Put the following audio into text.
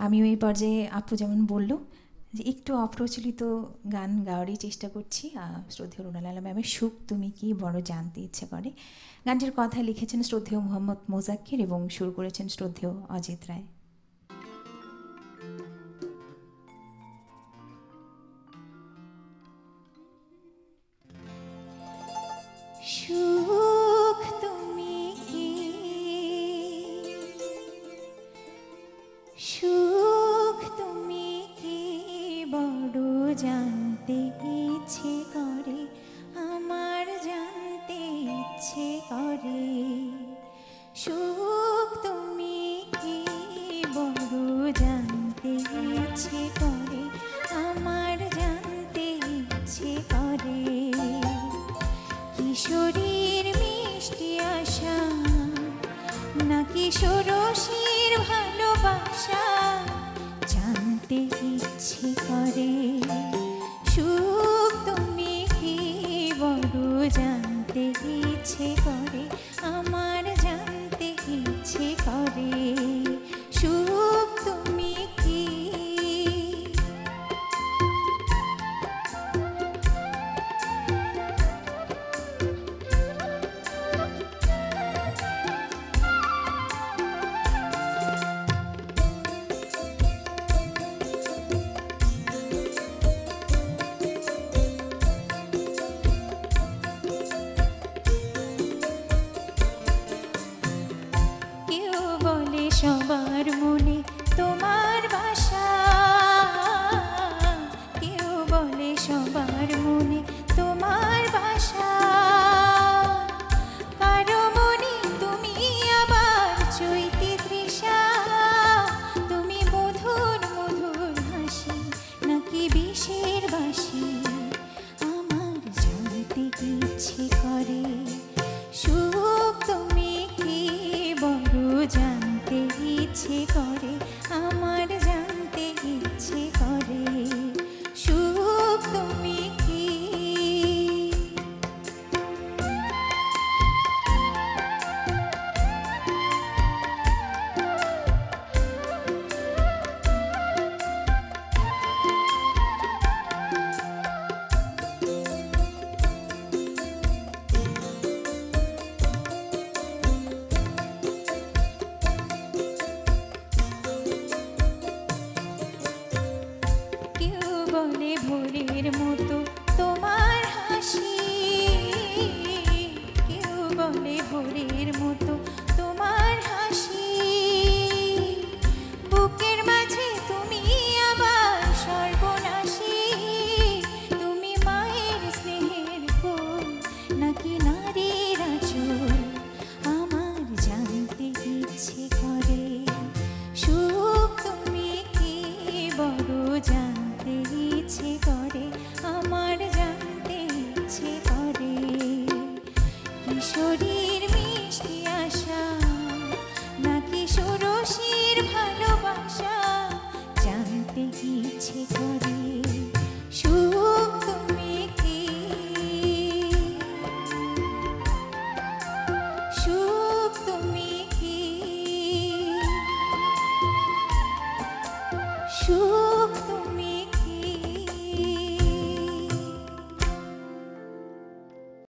আমিও এই পর্যায়ে আপু যেমন বলল যে একটু অপ্রচলিত গান গাওয়ারই চেষ্টা করছি। শ্রদ্ধেয় রুনালালা ম্যামের সুখ তুমি কি বড় জানতে ইচ্ছে করে। গানটির কথা লিখেছেন শ্রদ্ধেয় মোহাম্মদ মোজাক্কির এবং সুর করেছেন শ্রদ্ধেয় অজিত রায়। সুখ তুমি কি, সুখ তুমি কি বড় জানতে ইচ্ছে করে, আমার জানতে ইচ্ছে করে। সুখ তুমি কি বড় জানতে ইচ্ছে করে, আমার জানতে ইচ্ছে করে। কিশোরীর মিষ্টি আশা নাকি ষোড়শীর ভালোবাসা জানতে ইচ্ছে করে। সুখ তুমি কি বড় জানতে ইচ্ছে করে, আমার জানতে ইচ্ছে করে। সুখ তুমি কি। সবার মনে তোমার বাসা, কেউ বলে সবার মনে তোমার বাসা। কারো মনে তুমি আবার চৈতি তৃষা, তুমি মধুর মধুর হাসি নাকি বিষের বাসি, আমার জানতে ইচ্ছে করে। সুখ তুমি কি বড় জানতে ইচ্ছে করে, আমার